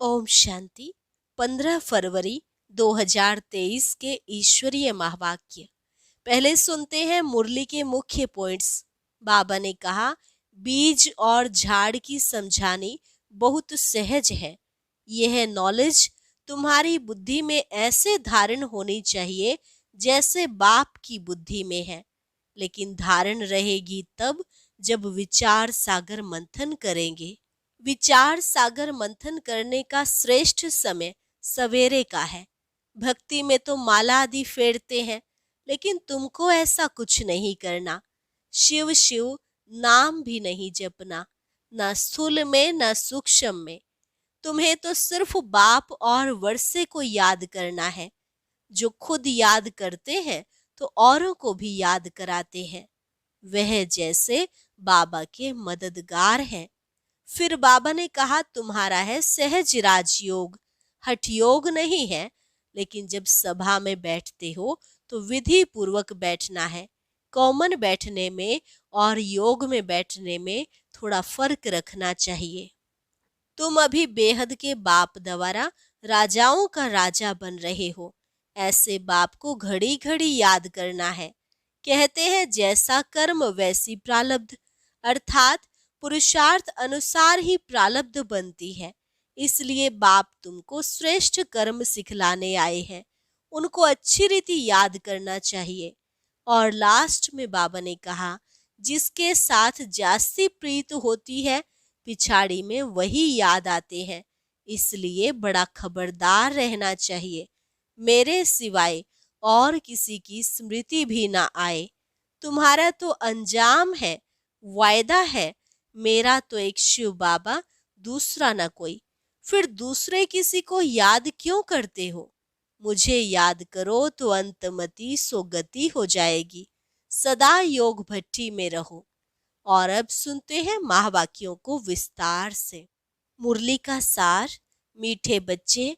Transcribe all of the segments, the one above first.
ओम शांति। 15 फरवरी 2023 के ईश्वरीय महावाक्य। पहले सुनते हैं मुरली के मुख्य पॉइंट्स। बाबा ने कहा, बीज और झाड़ की समझानी बहुत सहज है। यह नॉलेज तुम्हारी बुद्धि में ऐसे धारण होनी चाहिए जैसे बाप की बुद्धि में है, लेकिन धारण रहेगी तब जब विचार सागर मंथन करेंगे। विचार सागर मंथन करने का श्रेष्ठ समय सवेरे का है। भक्ति में तो माला आदि फेरते हैं, लेकिन तुमको ऐसा कुछ नहीं करना। शिव शिव नाम भी नहीं जपना, न स्थूल में न सूक्ष्म में। तुम्हें तो सिर्फ बाप और वर्षे को याद करना है। जो खुद याद करते हैं तो औरों को भी याद कराते हैं। वह जैसे बाबा के मददगार हैं। फिर बाबा ने कहा, तुम्हारा है सहज राजयोग, हठ योग नहीं है। लेकिन जब सभा में बैठते हो तो विधि पूर्वक बैठना है। कॉमन बैठने में और योग में बैठने में थोड़ा फर्क रखना चाहिए। तुम अभी बेहद के बाप द्वारा राजाओं का राजा बन रहे हो। ऐसे बाप को घड़ी घड़ी याद करना है। कहते हैं जैसा कर्म वैसी प्रारब्ध, अर्थात पुरुषार्थ अनुसार ही प्रारब्ध बनती है। इसलिए बाप तुमको श्रेष्ठ कर्म सिखलाने आए हैं। उनको अच्छी रीति याद करना चाहिए। और लास्ट में बाबा ने कहा, जिसके साथ जास्ती प्रीत होती है पिछाड़ी में वही याद आते हैं। इसलिए बड़ा खबरदार रहना चाहिए, मेरे सिवाय और किसी की स्मृति भी ना आए। तुम्हारा तो अंजाम है, वायदा है। मेरा तो एक शिव बाबा, दूसरा ना कोई। फिर दूसरे किसी को याद क्यों करते हो? मुझे याद करो तो अंतमति सो गति हो जाएगी। सदा योग भट्टी में रहो। और अब सुनते हैं महावाक्यों को विस्तार से। मुरली का सार। मीठे बच्चे,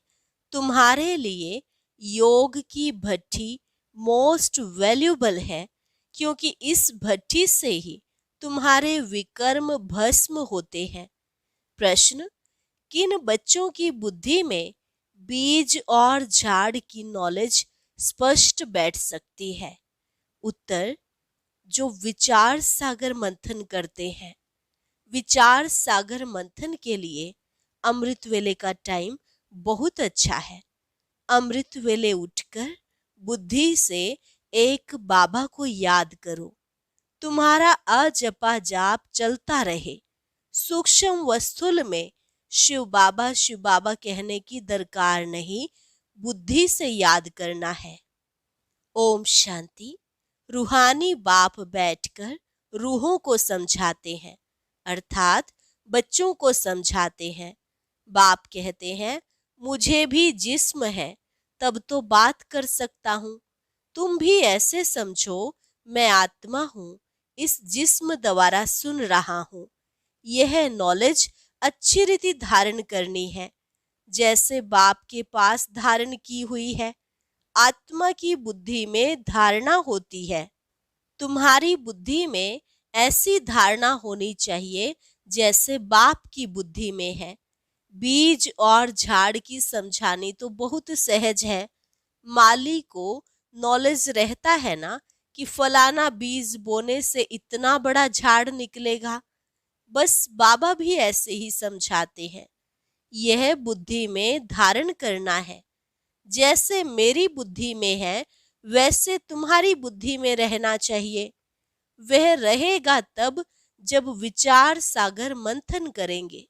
तुम्हारे लिए योग की भट्टी मोस्ट वैल्यूबल है, क्योंकि इस भट्टी से ही तुम्हारे विकर्म भस्म होते हैं। प्रश्न, किन बच्चों की बुद्धि में बीज और झाड़ की नॉलेज स्पष्ट बैठ सकती है? उत्तर, जो विचार सागर मंथन करते हैं। विचार सागर मंथन के लिए अमृत वेले का टाइम बहुत अच्छा है। अमृत वेले उठकर बुद्धि से एक बाबा को याद करो। तुम्हारा अजपा जाप चलता रहे। सूक्ष्म व स्थूल में शिव बाबा कहने की दरकार नहीं, बुद्धि से याद करना है। ओम शांति। रूहानी बाप बैठकर रूहों को समझाते हैं, अर्थात बच्चों को समझाते हैं। बाप कहते हैं, मुझे भी जिस्म है, तब तो बात कर सकता हूँ। तुम भी ऐसे समझो, मैं आत्मा हूँ, इस जिस्म द्वारा सुन रहा हूँ। यह नॉलेज अच्छी रीति धारण करनी है, जैसे बाप के पास धारण की हुई है। आत्मा की बुद्धि में धारणा होती है। तुम्हारी बुद्धि में ऐसी धारणा होनी चाहिए जैसे बाप की बुद्धि में है। बीज और झाड़ की समझानी तो बहुत सहज है। माली को नॉलेज रहता है ना कि फलाना बीज बोने से इतना बड़ा झाड़ निकलेगा। बस बाबा भी ऐसे ही समझाते हैं। यह बुद्धि में धारण करना है। जैसे मेरी बुद्धि में है वैसे तुम्हारी बुद्धि में रहना चाहिए। वह रहेगा तब जब विचार सागर मंथन करेंगे।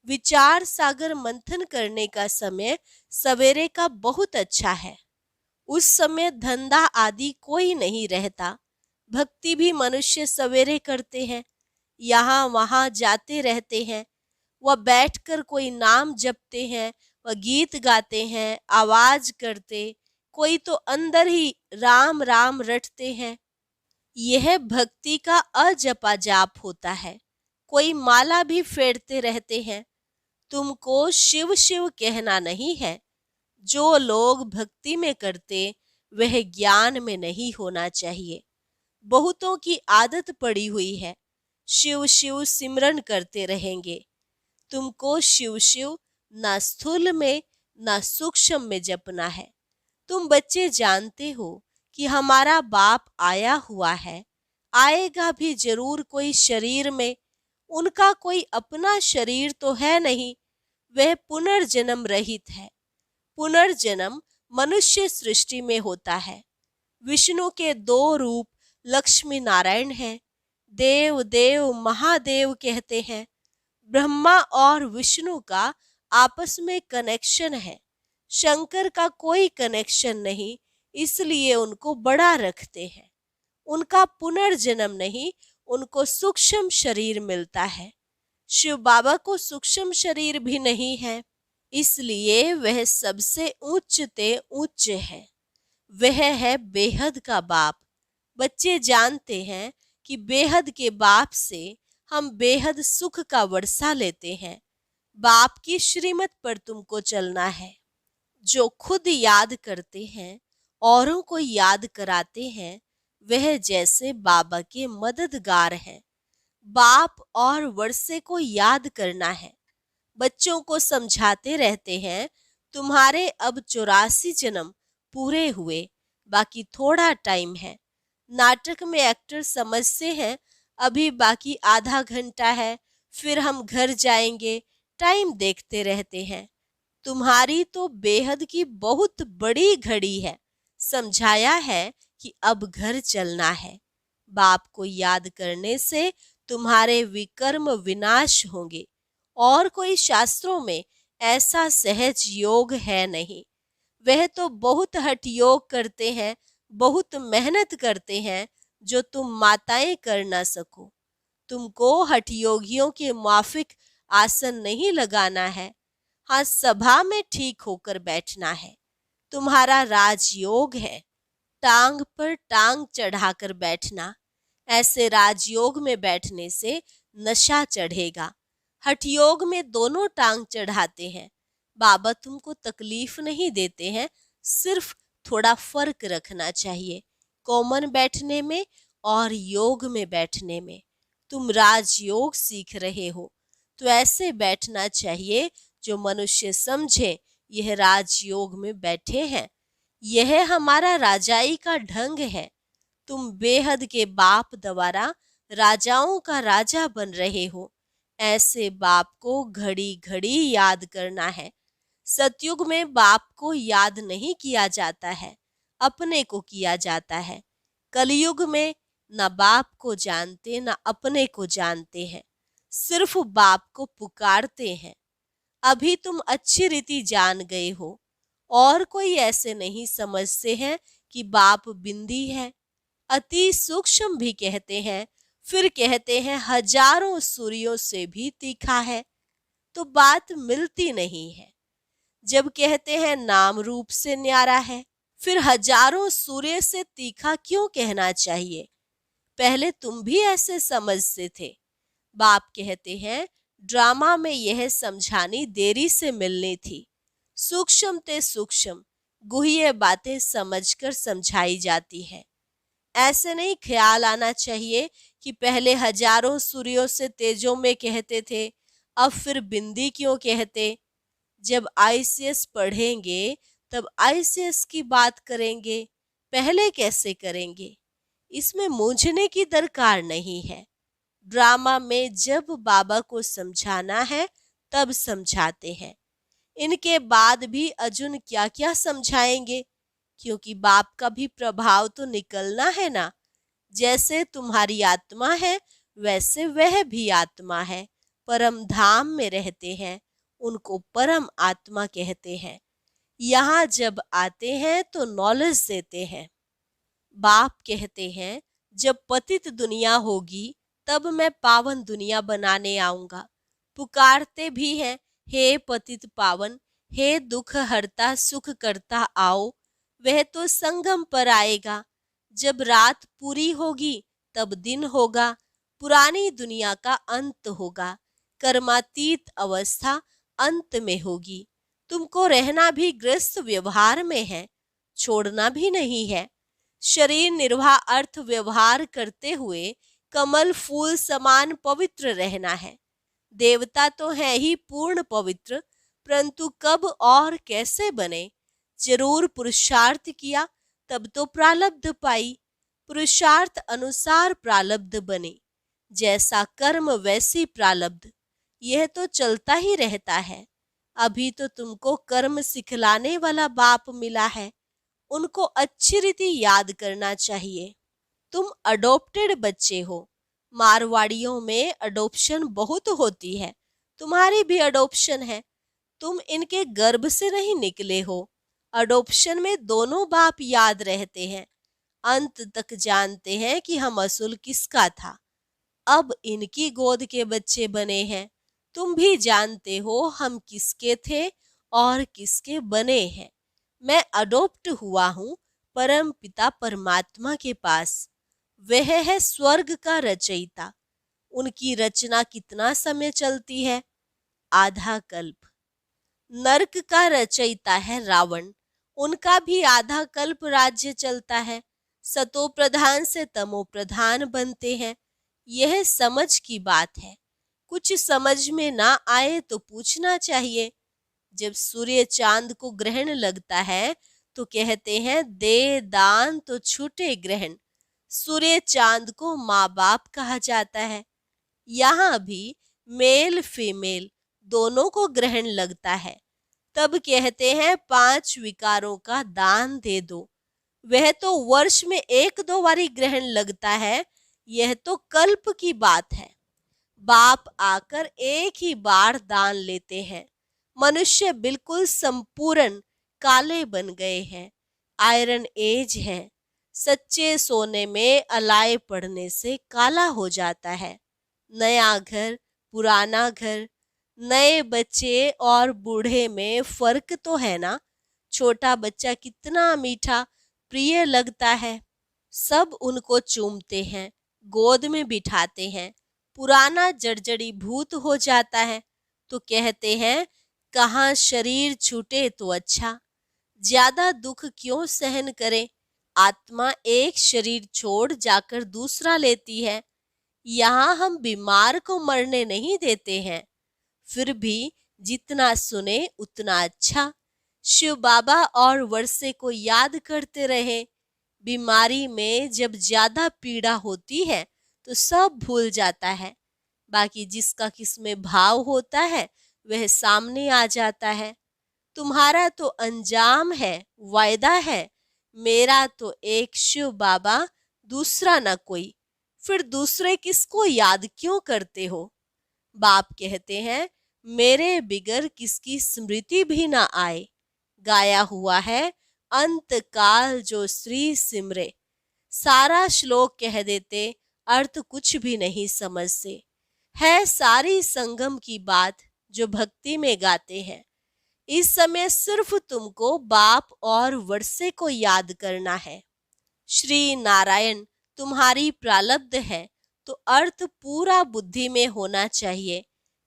विचार सागर मंथन करने का समय सवेरे का बहुत अच्छा है। उस समय धंधा आदि कोई नहीं रहता। भक्ति भी मनुष्य सवेरे करते हैं, यहाँ वहां जाते रहते हैं। वह बैठकर कोई नाम जपते हैं, वह गीत गाते हैं, आवाज करते, कोई तो अंदर ही राम राम रटते हैं। यह भक्ति का अजपा जाप होता है। कोई माला भी फेरते रहते हैं। तुमको शिव शिव कहना नहीं है। जो लोग भक्ति में करते वह ज्ञान में नहीं होना चाहिए। बहुतों की आदत पड़ी हुई है, शिव शिव सिमरन करते रहेंगे। तुमको शिव शिव ना स्थूल में ना सूक्ष्म में जपना है। तुम बच्चे जानते हो कि हमारा बाप आया हुआ है, आएगा भी जरूर कोई शरीर में। उनका कोई अपना शरीर तो है नहीं, वह पुनर्जन्म रहित है। पुनर्जन्म मनुष्य सृष्टि में होता है। विष्णु के दो रूप लक्ष्मी नारायण हैं। देव देव महादेव कहते हैं। ब्रह्मा और विष्णु का आपस में कनेक्शन है। शंकर का कोई कनेक्शन नहीं, इसलिए उनको बड़ा रखते हैं। उनका पुनर्जन्म नहीं, उनको सूक्ष्म शरीर मिलता है। शिव बाबा को सूक्ष्म शरीर भी नहीं है, इसलिए वह सबसे उच्चते उच्च है। वह है बेहद का बाप। बच्चे जानते हैं कि बेहद के बाप से हम बेहद सुख का वर्षा लेते हैं। बाप की श्रीमत पर तुमको चलना है। जो खुद याद करते हैं, औरों को याद कराते हैं, वह जैसे बाबा के मददगार हैं। बाप और वर्षे को याद करना है। बच्चों को समझाते रहते हैं, तुम्हारे अब 84 जन्म पूरे हुए, बाकी थोड़ा टाइम है। नाटक में एक्टर समझते हैं अभी बाकी आधा घंटा है, फिर हम घर जाएंगे, टाइम देखते रहते हैं। तुम्हारी तो बेहद की बहुत बड़ी घड़ी है। समझाया है कि अब घर चलना है। बाप को याद करने से तुम्हारे विकर्म विनाश होंगे। और कोई शास्त्रों में ऐसा सहज योग है नहीं। वह तो बहुत हठ योग करते हैं, बहुत मेहनत करते हैं, जो तुम माताएं कर ना सको। तुमको हठ योगियों के माफिक आसन नहीं लगाना है। हाँ, सभा में ठीक होकर बैठना है। तुम्हारा राजयोग है, टांग पर टांग चढ़ाकर बैठना। ऐसे राजयोग में बैठने से नशा चढ़ेगा। हठ योग में दोनों टांग चढ़ाते हैं। बाबा तुमको तकलीफ नहीं देते हैं, सिर्फ थोड़ा फर्क रखना चाहिए कॉमन बैठने में और योग में बैठने में। तुम राजयोग सीख रहे हो, तो ऐसे बैठना चाहिए जो मनुष्य समझे यह राजयोग में बैठे हैं। यह हमारा राजाई का ढंग है। तुम बेहद के बाप द्वारा राजाओं का राजा बन रहे हो। ऐसे बाप को घड़ी घड़ी याद करना है। सतयुग में बाप को याद नहीं किया जाता है, अपने को किया जाता है। कलयुग में न बाप को जानते न अपने को जानते हैं, सिर्फ बाप को पुकारते हैं। अभी तुम अच्छी रीति जान गए हो। और कोई ऐसे नहीं समझते हैं कि बाप बिंदी है। अति सूक्ष्म भी कहते हैं, फिर कहते हैं हजारों सूर्यों से भी तीखा है। तो बात मिलती नहीं है। जब कहते हैं नाम रूप से न्यारा है, फिर हजारों सूर्य से तीखा क्यों कहना चाहिए? पहले तुम भी ऐसे समझते थे। बाप कहते हैं ड्रामा में यह समझानी देरी से मिलनी थी। सूक्ष्म ते सूक्ष्म गुह्य बातें समझकर समझाई जाती है। ऐसे नहीं ख्याल आना चाहिए कि पहले हजारों सूर्यों से तेजों में कहते थे, अब फिर बिंदी क्यों कहते। जब आईसीएस पढ़ेंगे तब आईसीएस की बात करेंगे, पहले कैसे करेंगे? इसमें मूंझने की दरकार नहीं है। ड्रामा में जब बाबा को समझाना है तब समझाते हैं। इनके बाद भी अर्जुन क्या क्या समझाएंगे, क्योंकि बाप का भी प्रभाव तो निकलना है ना। जैसे तुम्हारी आत्मा है वैसे वह भी आत्मा है, परम धाम में रहते हैं, उनको परम आत्मा कहते हैं। यहाँ जब आते हैं तो नॉलेज देते हैं। बाप कहते हैं जब पतित दुनिया होगी तब मैं पावन दुनिया बनाने आऊंगा। पुकारते भी हैं, हे पतित पावन, हे दुख हरता सुख करता आओ। वह तो संगम पर आएगा। जब रात पूरी होगी तब दिन होगा। पुरानी दुनिया का अंत होगा। कर्मातीत अवस्था अंत में होगी। तुमको रहना भी गृहस्थ व्यवहार में है, छोड़ना भी नहीं है। शरीर निर्वाह अर्थ व्यवहार करते हुए कमल फूल समान पवित्र रहना है। देवता तो है ही पूर्ण पवित्र, परंतु कब और कैसे बने, जरूर पुरुषार्थ किया तब तो प्रारब्ध पाई। पुरुषार्थ अनुसार प्रारब्ध बने, जैसा कर्म वैसी प्रारब्ध, यह तो चलता ही रहता है। अभी तो तुमको कर्म सिखलाने वाला बाप मिला है, उनको अच्छी रीति याद करना चाहिए। तुम अडॉप्टेड बच्चे हो। मारवाड़ियों में अडॉप्शन बहुत होती है, तुम्हारी भी अडॉप्शन है। तुम इनके गर्भ से नहीं निकले हो। अडॉप्शन में दोनों बाप याद रहते हैं, अंत तक जानते हैं कि हम असूल किसका था। अब इनकी गोद के बच्चे बने हैं, तुम भी जानते हो हम किसके थे और किसके बने हैं। मैं अडॉप्ट हुआ हूँ परम पिता परमात्मा के पास। वह है स्वर्ग का रचयिता। उनकी रचना कितना समय चलती है? आधा कल्प। नरक का रचयिता है रावण, उनका भी आधा कल्प राज्य चलता है। सतो प्रधान से तमो प्रधान बनते हैं, यह समझ की बात है। कुछ समझ में ना आए तो पूछना चाहिए। जब सूर्य चांद को ग्रहण लगता है तो कहते हैं दे दान तो छूटे ग्रहण। सूर्य चांद को माँ बाप कहा जाता है। यहाँ भी मेल फीमेल दोनों को ग्रहण लगता है, तब कहते हैं 5 विकारों का दान दे दो। वह तो वर्ष में 1-2 बारी ग्रहण लगता है, यह तो कल्प की बात है। बाप आकर एक ही बार दान लेते हैं। मनुष्य बिल्कुल संपूर्ण काले बन गए हैं, आयरन एज है। सच्चे सोने में अलाय पड़ने से काला हो जाता है। नया घर, पुराना घर, नए बच्चे और बूढ़े में फर्क तो है ना। छोटा बच्चा कितना मीठा प्रिय लगता है, सब उनको चूमते हैं, गोद में बिठाते हैं। पुराना जर्जरी भूत हो जाता है तो कहते हैं कहाँ शरीर छूटे तो अच्छा, ज्यादा दुख क्यों सहन करे। आत्मा एक शरीर छोड़ जाकर दूसरा लेती है। यहाँ हम बीमार को मरने नहीं देते हैं, फिर भी जितना सुने उतना अच्छा। शिव बाबा और वर्षे को याद करते रहे। बीमारी में जब ज्यादा पीड़ा होती है तो सब भूल जाता है, बाकी जिसका किसमें भाव होता है वह सामने आ जाता है। तुम्हारा तो अंजाम है, वायदा है, मेरा तो एक शिव बाबा, दूसरा ना कोई। फिर दूसरे किसको याद क्यों करते हो? बाप कहते हैं मेरे बिगर किसकी स्मृति भी ना आए। गाया हुआ है अंत काल जो श्री सिमरे। सारा श्लोक कह देते, अर्थ कुछ भी नहीं समझते। है सारी संगम की बात जो भक्ति में गाते हैं। इस समय सिर्फ तुमको बाप और वर्षे को याद करना है। श्री नारायण तुम्हारी प्रारब्ध है तो अर्थ पूरा बुद्धि में होना चाहिए।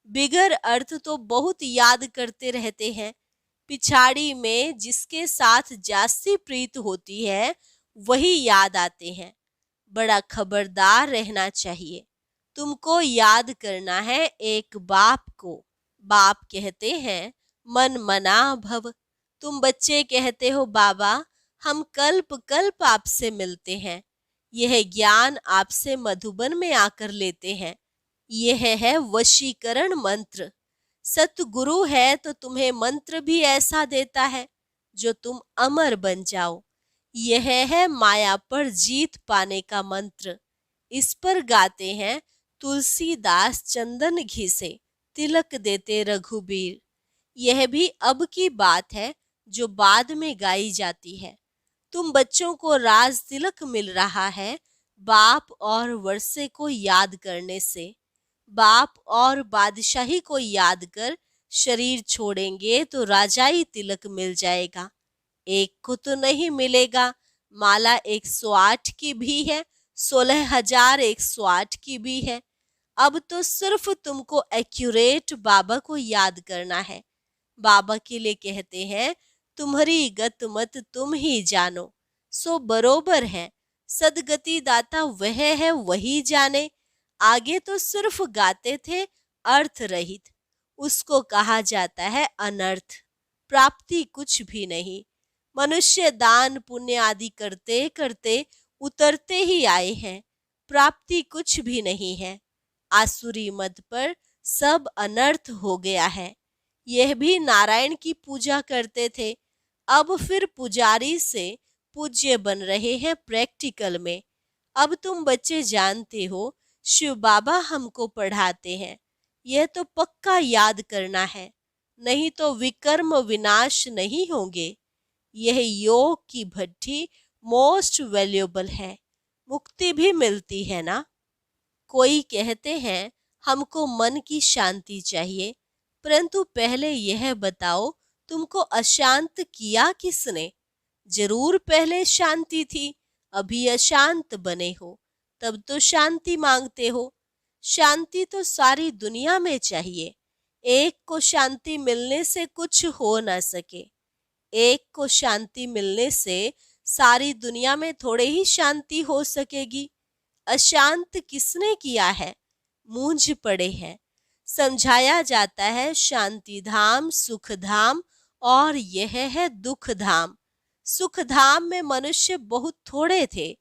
बिगर अर्थ तो बहुत याद करते रहते हैं। पिछाड़ी में जिसके साथ जास्ती प्रीत होती है वही याद आते हैं। बड़ा खबरदार रहना चाहिए। तुमको याद करना है एक बाप को। बाप कहते हैं मन मना भव। तुम बच्चे कहते हो बाबा हम कल्प कल्प आपसे मिलते हैं, यह ज्ञान आपसे मधुबन में आकर लेते हैं। यह है वशीकरण मंत्र। सतगुरु है तो तुम्हें मंत्र भी ऐसा देता है जो तुम अमर बन जाओ। यह है माया पर जीत पाने का मंत्र। इस पर गाते हैं तुलसीदास चंदन घिसे तिलक देते रघुबीर। यह भी अब की बात है जो बाद में गाई जाती है। तुम बच्चों को राज तिलक मिल रहा है बाप और वर्षे को याद करने से। बाप और बादशाही को याद कर शरीर छोड़ेंगे तो राजाई तिलक मिल जाएगा। एक को तो नहीं मिलेगा। माला 108 की भी है, 16,108 की भी है। अब तो सिर्फ तुमको एक्यूरेट बाबा को याद करना है। बाबा के लिए कहते हैं तुम्हारी गत मत तुम ही जानो, सो बरोबर है। सदगति दाता वह है वही जाने। आगे तो सिर्फ गाते थे अर्थ रहित, उसको कहा जाता है अनर्थ। प्राप्ति कुछ भी नहीं। मनुष्य दान पुण्य आदि करते करते उतरते ही आए हैं। प्राप्ति कुछ भी नहीं है। आसुरी मत पर सब अनर्थ हो गया है। यह भी नारायण की पूजा करते थे, अब फिर पुजारी से पूज्य बन रहे हैं प्रैक्टिकल में। अब तुम बच्चे जानते हो, शिव बाबा हमको पढ़ाते हैं। यह तो पक्का याद करना है, नहीं तो विकर्म विनाश नहीं होंगे। यह योग की भट्ठी मोस्ट वैल्यूएबल है। मुक्ति भी मिलती है ना। कोई कहते हैं हमको मन की शांति चाहिए, परंतु पहले यह बताओ तुमको अशांत किया किसने? जरूर पहले शांति थी, अभी अशांत बने हो, तब तो शांति मांगते हो। शांति तो सारी दुनिया में चाहिए। एक को शांति मिलने से कुछ हो न सके। एक को शांति मिलने से सारी दुनिया में थोड़े ही शांति हो सकेगी। अशांत किसने किया है? मूंझ पड़े हैं। समझाया जाता है शांति धाम, सुख धाम और यह है दुख धाम। सुख धाम में मनुष्य बहुत थोड़े थे।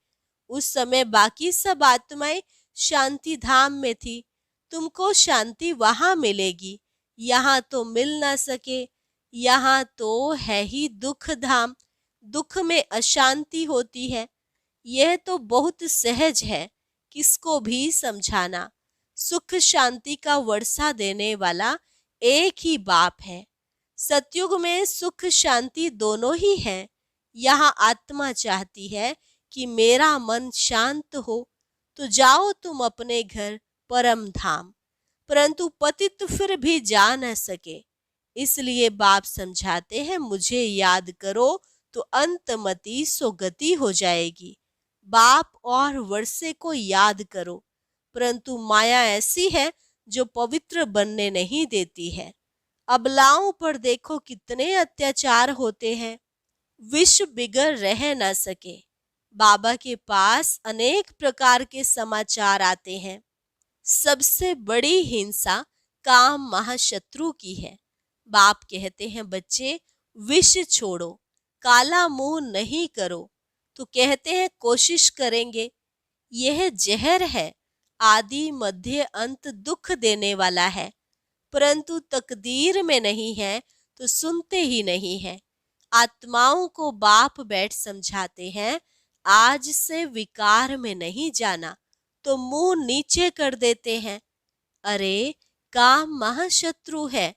उस समय बाकी सब आत्माएं शांति धाम में थी। तुमको शांति वहां मिलेगी, यहाँ तो मिल ना सके। यहाँ तो है ही दुख धाम। दुख में अशांति होती है। यह तो बहुत सहज है, किसको भी समझाना। सुख शांति का वर्षा देने वाला एक ही बाप है। सतयुग में सुख शांति दोनों ही हैं। यहाँ आत्मा चाहती है कि मेरा मन शांत हो, तो जाओ तुम अपने घर परम धाम। परंतु पतित फिर भी जा न सके, इसलिए बाप समझाते हैं मुझे याद करो तो अंतमति सो गति हो जाएगी। बाप और वर्षे को याद करो, परंतु माया ऐसी है जो पवित्र बनने नहीं देती है। अबलाओं पर देखो कितने अत्याचार होते हैं। विश्व बिगड़ रह न सके। बाबा के पास अनेक प्रकार के समाचार आते हैं। सबसे बड़ी हिंसा काम महाशत्रु की है। बाप कहते हैं बच्चे विष छोड़ो, काला मुंह नहीं करो, तो कहते हैं कोशिश करेंगे। यह जहर है, आदि मध्य अंत दुख देने वाला है, परंतु तकदीर में नहीं है तो सुनते ही नहीं है। आत्माओं को बाप बैठ समझाते हैं आज से विकार में नहीं जाना, तो मुंह नीचे कर देते हैं। अरे काम महाशत्रु है,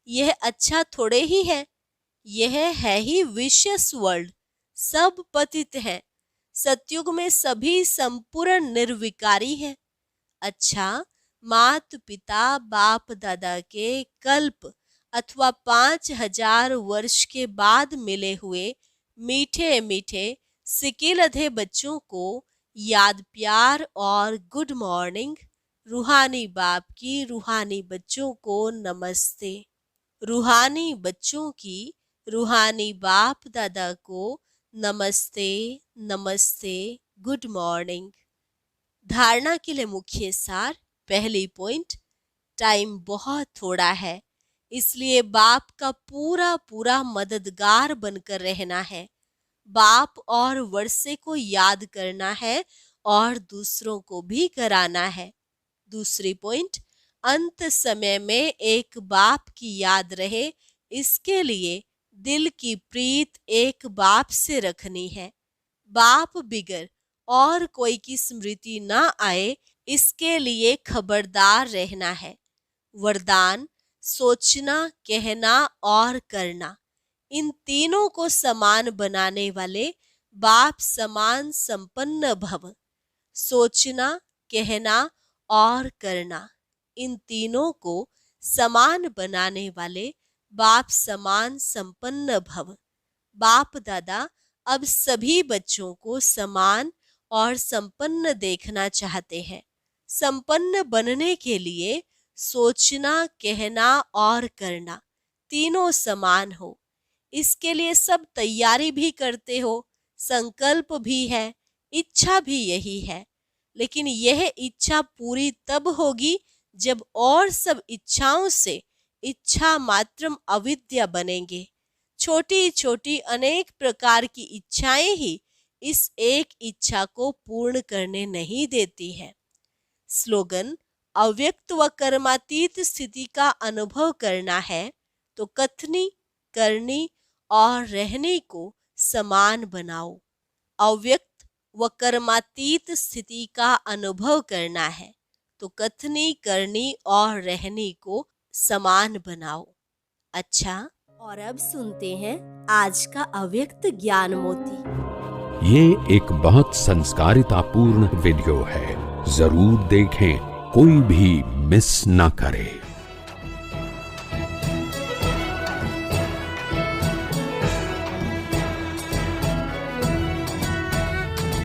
यह अच्छा थोड़े ही है। यह है ही विशियस वर्ल्ड, सब पतित है। सतयुग में सभी संपूर्ण निर्विकारी है। अच्छा, मात पिता बाप दादा के कल्प अथवा 5000 वर्ष के बाद मिले हुए मीठे मीठे सिकिलधे बच्चों को याद प्यार और गुड मॉर्निंग। रूहानी बाप की रूहानी बच्चों को नमस्ते। रूहानी बच्चों की रूहानी बाप दादा को नमस्ते नमस्ते, गुड मॉर्निंग। धारणा के लिए मुख्य सार। पहली पॉइंट, टाइम बहुत थोड़ा है, इसलिए बाप का पूरा पूरा मददगार बनकर रहना है। बाप और वर्षे को याद करना है और दूसरों को भी कराना है। दूसरी पॉइंट, अंत समय में एक बाप की याद रहे, इसके लिए दिल की प्रीत एक बाप से रखनी है। बाप बिगर और कोई की स्मृति ना आए, इसके लिए खबरदार रहना है। वरदान, सोचना, कहना और करना, इन तीनों को समान बनाने वाले बाप समान संपन्न भव। सोचना, कहना और करना, इन तीनों को समान बनाने वाले बाप समान संपन्न भव। बाप दादा अब सभी बच्चों को समान और संपन्न देखना चाहते हैं। संपन्न बनने के लिए सोचना, कहना और करना तीनों समान हो, इसके लिए सब तैयारी भी करते हो, संकल्प भी है, इच्छा भी यही है। लेकिन यह इच्छा पूरी तब होगी जब और सब इच्छाओं से इच्छा मात्रम अविद्या बनेंगे। छोटी छोटी अनेक प्रकार की इच्छाएं ही इस एक इच्छा को पूर्ण करने नहीं देती है। स्लोगन: अव्यक्त व कर्मातीत स्थिति का अनुभव करना है तो कथनी, करनी और रहने को समान बनाओ। अव्यक्त व कर्मातीत स्थिति का अनुभव करना है तो कथनी, करनी और रहनी को समान बनाओ। अच्छा, और अब सुनते हैं आज का अव्यक्त ज्ञान मोती। ये एक बहुत संस्कारितापूर्ण वीडियो है, जरूर देखें, कोई भी मिस ना करे।